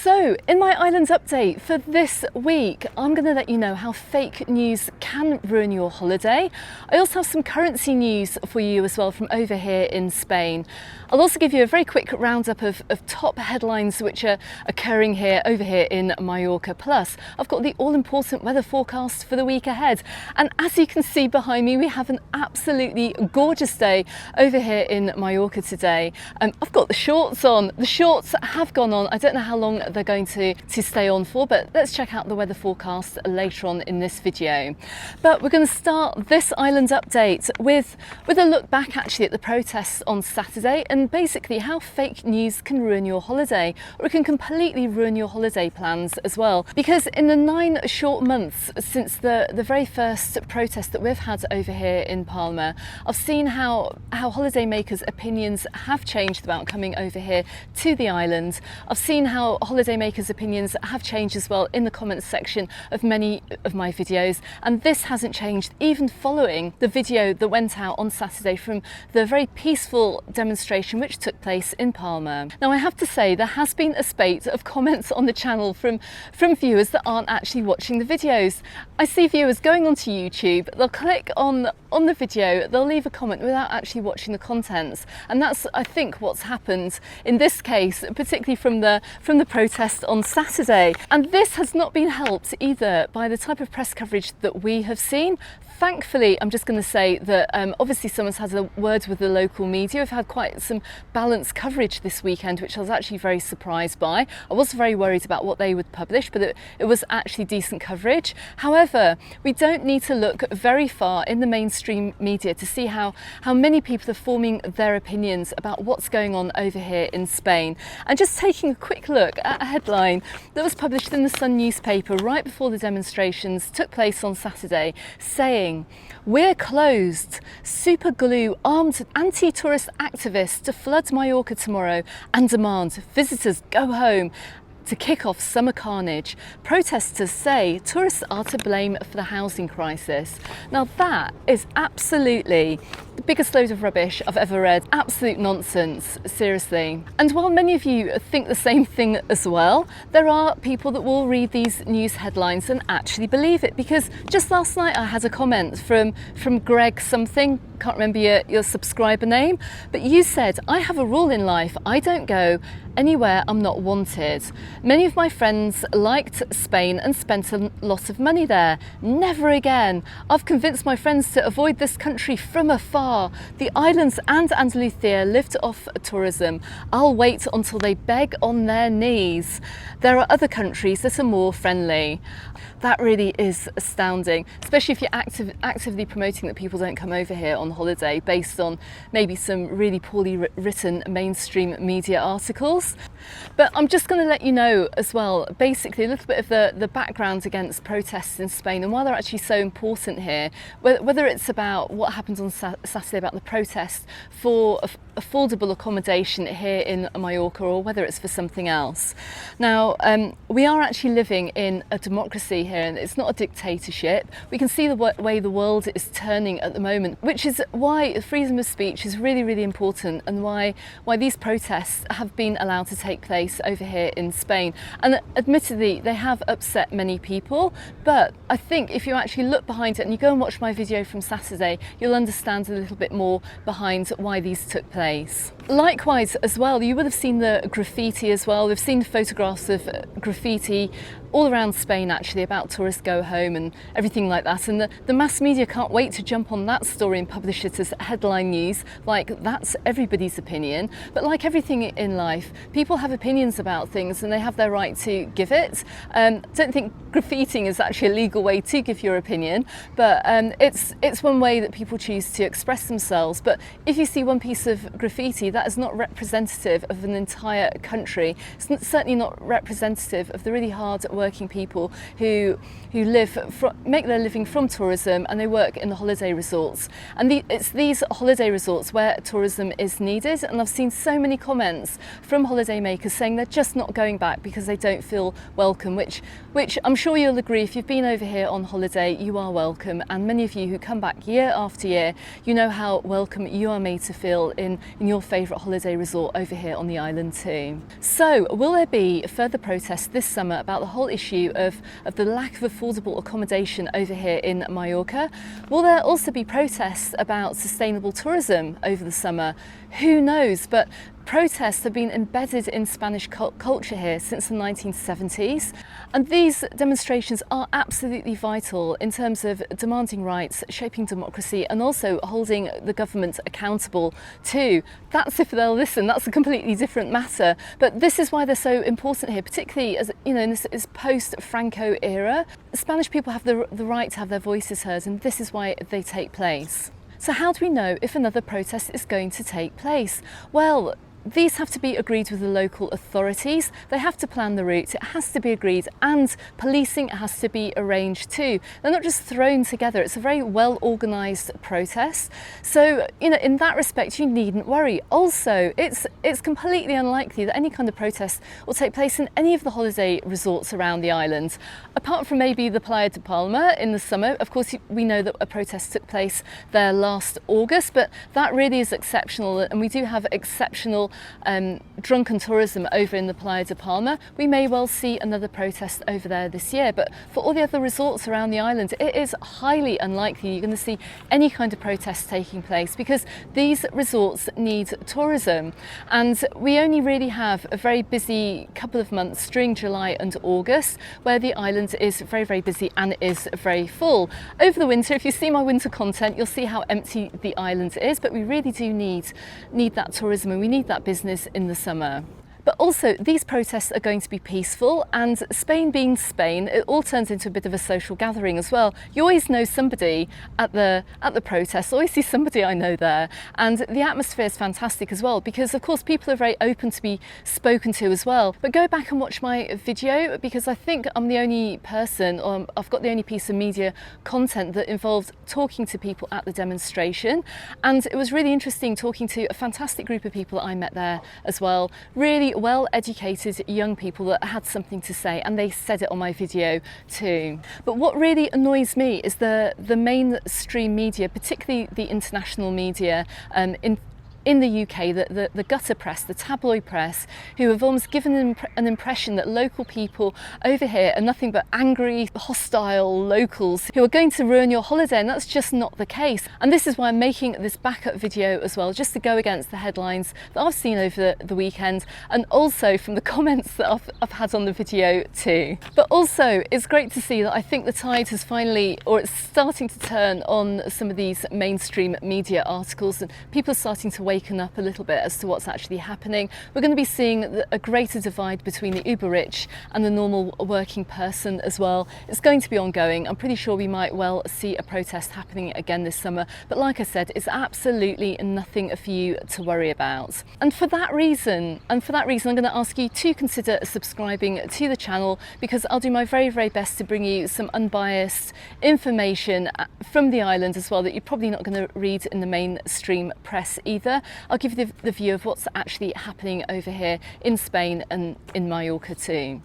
So, in my island update for this week, I'm going to let you know how fake news can ruin your holiday. I also have some currency news for you as well from over here in Spain. I'll also give you a very quick roundup of top headlines which are occurring over here in Mallorca. Plus, I've got the all-important weather forecast for the week ahead. And as you can see behind me, we have an absolutely gorgeous day over here in Mallorca today. I've got the shorts on. The shorts have gone on. I don't know how long they're going to stay on for, but let's check out the weather forecast later on in this video. But we're going to start this island update with a look back actually at the protests on Saturday and basically how fake news can ruin your holiday, or it can completely ruin your holiday plans as well. Because in the 9 short months since the very first protest that we've had over here in Palma, I've seen how holidaymakers' opinions have changed about coming over here to the island. I've seen how holidaymakers' opinions have changed as well in the comments section of many of my videos, and this hasn't changed even following the video that went out on Saturday from the very peaceful demonstration which took place in Palma. Now, I have to say there has been a spate of comments on the channel from viewers that aren't actually watching the videos. I see viewers going onto YouTube, they'll click on the video, they'll leave a comment without actually watching the contents, and that's, I think, what's happened in this case, particularly from the protest on Saturday. And this has not been helped either by the type of press coverage that we have seen. Thankfully, I'm just going to say that obviously someone's had a word with the local media. We've had quite some balanced coverage this weekend, which I was actually very surprised by. I was very worried about what they would publish, but it was actually decent coverage. However, we don't need to look very far in the mainstream media to see how many people are forming their opinions about what's going on over here in Spain. And just taking a quick look at a headline that was published in the Sun newspaper right before the demonstrations took place on Saturday, saying, "We're closed. Super glue armed anti-tourist activists to flood Mallorca tomorrow and demand visitors go home to kick off summer carnage. Protesters say tourists are to blame for the housing crisis." Now that is absolutely the biggest load of rubbish I've ever read. Absolute nonsense, seriously. And while many of you think the same thing as well, there are people that will read these news headlines and actually believe it, because just last night I had a comment from Greg something, can't remember your subscriber name, but you said, "I have a rule in life, I don't go anywhere I'm not wanted. Many of my friends liked Spain and spent a lot of money there. Never again. I've convinced my friends to avoid this country from afar. The islands and Andalusia lived off tourism. I'll wait until they beg on their knees. There are other countries that are more friendly." That really is astounding, especially if you're actively promoting that people don't come over here on holiday based on maybe some really poorly written mainstream media articles. But I'm just going to let you know as well, basically a little bit of the background against protests in Spain and why they're actually so important here, whether it's about what happened on Saturday about the protest for affordable accommodation here in Mallorca, or whether it's for something else. Now, we are actually living in a democracy here, and it's not a dictatorship. We can see the way the world is turning at the moment, which is why freedom of speech is really, really important, and why these protests have been allowed to take place over here in Spain. And admittedly, they have upset many people, but I think if you actually look behind it and you go and watch my video from Saturday, you'll understand a little bit more behind why these took place. Likewise as well, you would have seen the graffiti as well. We've seen photographs of graffiti all around Spain actually about tourists go home and everything like that, and the mass media can't wait to jump on that story and publish it as headline news, like that's everybody's opinion. But like everything in life, people have opinions about things and they have their right to give it. Don't think graffitiing is actually a legal way to give your opinion, but it's one way that people choose to express themselves. But if you see one piece of graffiti, that is not representative of an entire country. It's certainly not representative of the really hard working people who make their living from tourism, and they work in the holiday resorts. And it's these holiday resorts where tourism is needed. And I've seen so many comments from holidaymakers saying they're just not going back because they don't feel welcome, which I'm sure you'll agree, if you've been over here on holiday, you are welcome. And many of you who come back year after year, you know how welcome you are made to feel in in your favourite holiday resort over here on the island too. So will there be further protests this summer about the whole issue of the lack of affordable accommodation over here in Mallorca? Will there also be protests about sustainable tourism over the summer? Who knows, but protests have been embedded in Spanish culture here since the 1970s, and these demonstrations are absolutely vital in terms of demanding rights, shaping democracy, and also holding the government accountable too. That's if they'll listen. That's a completely different matter, but this is why they're so important here, particularly as you know, in this post-Franco era. Spanish people have the right to have their voices heard, and this is why they take place. So how do we know if another protest is going to take place? Well, these have to be agreed with the local authorities. They have to plan the route, it has to be agreed, and policing has to be arranged too. They're not just thrown together, it's a very well organised protest. So, you know, in that respect, you needn't worry. Also, it's completely unlikely that any kind of protest will take place in any of the holiday resorts around the island. Apart from maybe the Playa de Palma in the summer. Of course, we know that a protest took place there last August, but that really is exceptional, and we do have exceptional drunken tourism over in the Playa de Palma. We may well see another protest over there this year, but for all the other resorts around the island, it is highly unlikely you're going to see any kind of protest taking place, because these resorts need tourism, and we only really have a very busy couple of months during July and August where the island is very, very busy and it is very full. Over the winter, if you see my winter content, you'll see how empty the island is, but we really do need that tourism, and we need that business in the summer. But also, these protests are going to be peaceful, and Spain being Spain, it all turns into a bit of a social gathering as well. You always know somebody at the protests, always see somebody I know there, and the atmosphere is fantastic as well, because of course people are very open to be spoken to as well. But go back and watch my video, because I think I'm the only person, or I've got the only piece of media content that involved talking to people at the demonstration, and it was really interesting talking to a fantastic group of people that I met there as well. Really well-educated young people that had something to say, and they said it on my video too. But what really annoys me is the mainstream media, particularly the international media, in the UK, the gutter press, the tabloid press, who have almost given an impression that local people over here are nothing but angry, hostile locals who are going to ruin your holiday, and that's just not the case. And this is why I'm making this backup video as well, just to go against the headlines that I've seen over the weekend, and also from the comments that I've had on the video too. But also, it's great to see that I think the tide has finally, or it's starting to turn on some of these mainstream media articles, and people are starting to wake up a little bit as to what's actually happening. We're going to be seeing a greater divide between the uber rich and the normal working person as well. It's going to be ongoing. I'm pretty sure we might well see a protest happening again this summer, but like I said, it's absolutely nothing for you to worry about. And for that reason, I'm going to ask you to consider subscribing to the channel, because I'll do my very, very best to bring you some unbiased information from the island as well that you're probably not going to read in the mainstream press either. I'll give you the view of what's actually happening over here in Spain and in Mallorca too.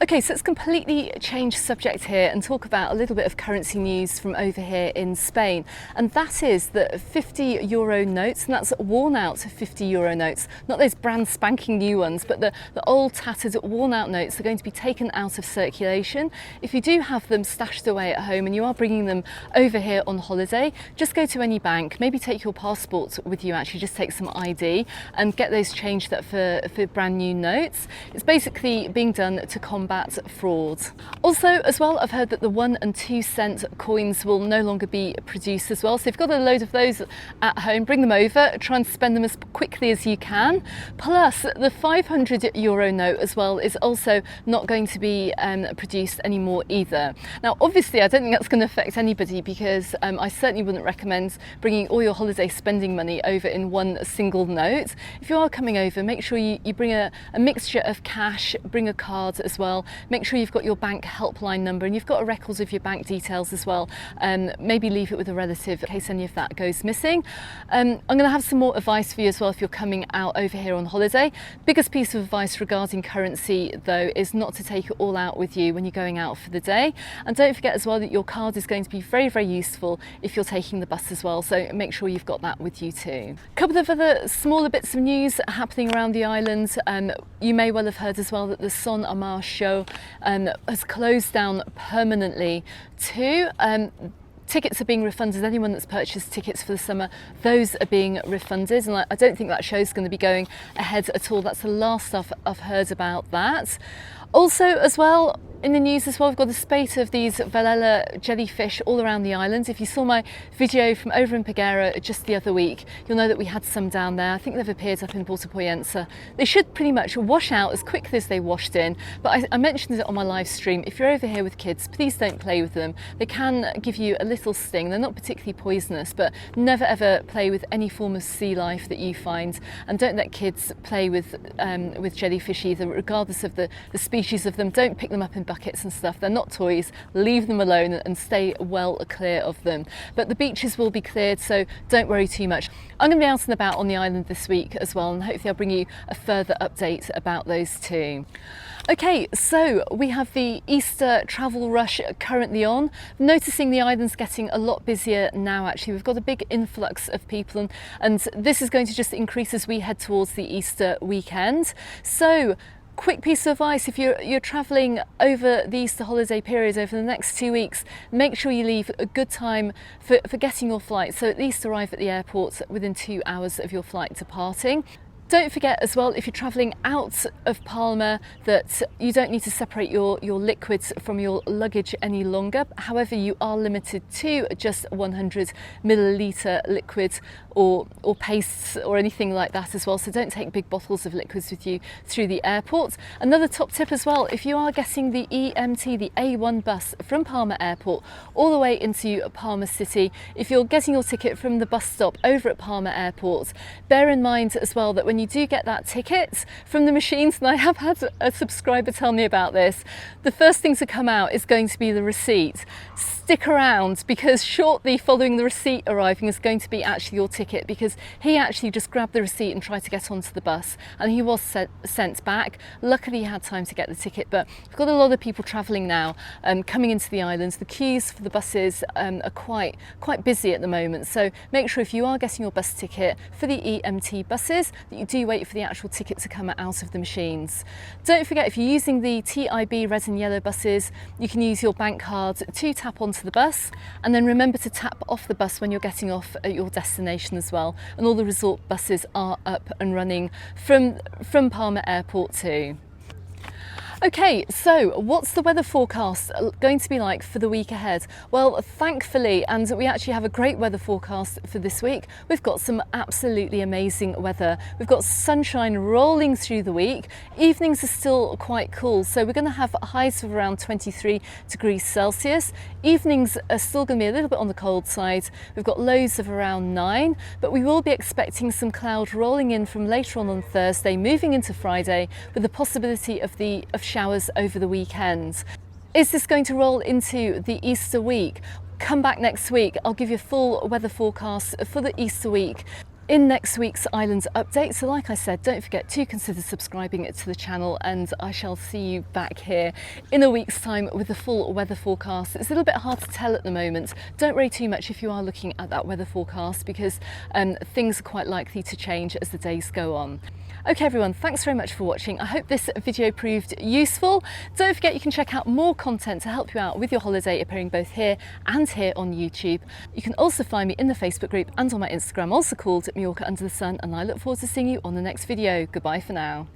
Okay, so let's completely change subject here and talk about a little bit of currency news from over here in Spain. And that is that €50 notes, and that's worn out €50 notes, not those brand spanking new ones, but the old tattered worn out notes are going to be taken out of circulation. If you do have them stashed away at home and you are bringing them over here on holiday, just go to any bank, maybe take your passport with you, actually just take some ID and get those changed up for brand new notes. It's basically being done to combat fraud. Also, as well, I've heard that the 1 and 2 cent coins will no longer be produced as well. So if you've got a load of those at home, bring them over, try and spend them as quickly as you can. Plus, the €500 note as well is also not going to be produced anymore either. Now, obviously, I don't think that's going to affect anybody, because I certainly wouldn't recommend bringing all your holiday spending money over in one single note. If you are coming over, make sure you bring a mixture of cash, bring a card as well, well. Make sure you've got your bank helpline number and you've got a record of your bank details as well. Maybe leave it with a relative in case any of that goes missing. I'm going to have some more advice for you as well if you're coming out over here on holiday. Biggest piece of advice regarding currency though is not to take it all out with you when you're going out for the day. And don't forget as well that your card is going to be very, very useful if you're taking the bus as well, so make sure you've got that with you too. A couple of other smaller bits of news happening around the island. You may well have heard as well that the Son Amar show has closed down permanently too. Tickets are being refunded. Anyone that's purchased tickets for the summer, those are being refunded, and I don't think that show's going to be going ahead at all. That's the last stuff I've heard about that. Also as well, in the news as well, we've got a spate of these Velella jellyfish all around the island. If you saw my video from over in Peguera just the other week, you'll know that we had some down there. I think they've appeared up in Porto Poyensa. They should pretty much wash out as quickly as they washed in, but I mentioned it on my live stream. If you're over here with kids, please don't play with them. They can give you a little sting. They're not particularly poisonous, but never ever play with any form of sea life that you find, and don't let kids play with jellyfish either, regardless of the species of them. Don't pick them up in buckets and stuff. They're not toys. Leave them alone and stay well clear of them. But the beaches will be cleared, so don't worry too much. I'm going to be out and about on the island this week as well, and hopefully I'll bring you a further update about those too. Okay, so we have the Easter travel rush currently on. Noticing the island's getting a lot busier now actually. We've got a big influx of people and this is going to just increase as we head towards the Easter weekend. So quick piece of advice: if you're travelling over the Easter holiday period over the next 2 weeks, make sure you leave a good time for getting your flight, so at least arrive at the airport within 2 hours of your flight departing. Don't forget as well, if you're travelling out of Palma, that you don't need to separate your liquids from your luggage any longer. However, you are limited to just 100 milliliter liquid or pastes or anything like that as well. So don't take big bottles of liquids with you through the airport. Another top tip as well, if you are getting the EMT, the A1 bus from Palma Airport all the way into Palma City, if you're getting your ticket from the bus stop over at Palma Airport, bear in mind as well that when you do get that ticket from the machines, and I have had a subscriber tell me about this, the first thing to come out is going to be the receipt. Stick around, because shortly following the receipt arriving is going to be actually your ticket, because he actually just grabbed the receipt and tried to get onto the bus and he was sent back. Luckily he had time to get the ticket, but we've got a lot of people travelling now coming into the islands. The queues for the buses are quite busy at the moment, so make sure if you are getting your bus ticket for the EMT buses that you do wait for the actual ticket to come out of the machines. Don't forget, if you're using the TIB red and yellow buses, you can use your bank card to tap onto the bus, and then remember to tap off the bus when you're getting off at your destination as well. And all the resort buses are up and running from Palma Airport too. Okay, so what's the weather forecast going to be like for the week ahead? Well, thankfully, and we actually have a great weather forecast for this week, we've got some absolutely amazing weather. We've got sunshine rolling through the week. Evenings are still quite cool, so we're going to have highs of around 23 degrees Celsius. Evenings are still going to be a little bit on the cold side. We've got lows of around 9, but we will be expecting some cloud rolling in from later on Thursday, moving into Friday, with the possibility of showers over the weekend. Is this going to roll into the Easter week? Come back next week. I'll give you a full weather forecast for the Easter week in next week's Islands Update. So like I said, don't forget to consider subscribing to the channel, and I shall see you back here in a week's time with the full weather forecast. It's a little bit hard to tell at the moment. Don't worry too much if you are looking at that weather forecast, because things are quite likely to change as the days go on. Okay everyone, thanks very much for watching. I hope this video proved useful. Don't forget you can check out more content to help you out with your holiday, appearing both here and here on YouTube. You can also find me in the Facebook group and on my Instagram, also called Mallorca Under the Sun, and I look forward to seeing you on the next video. Goodbye for now.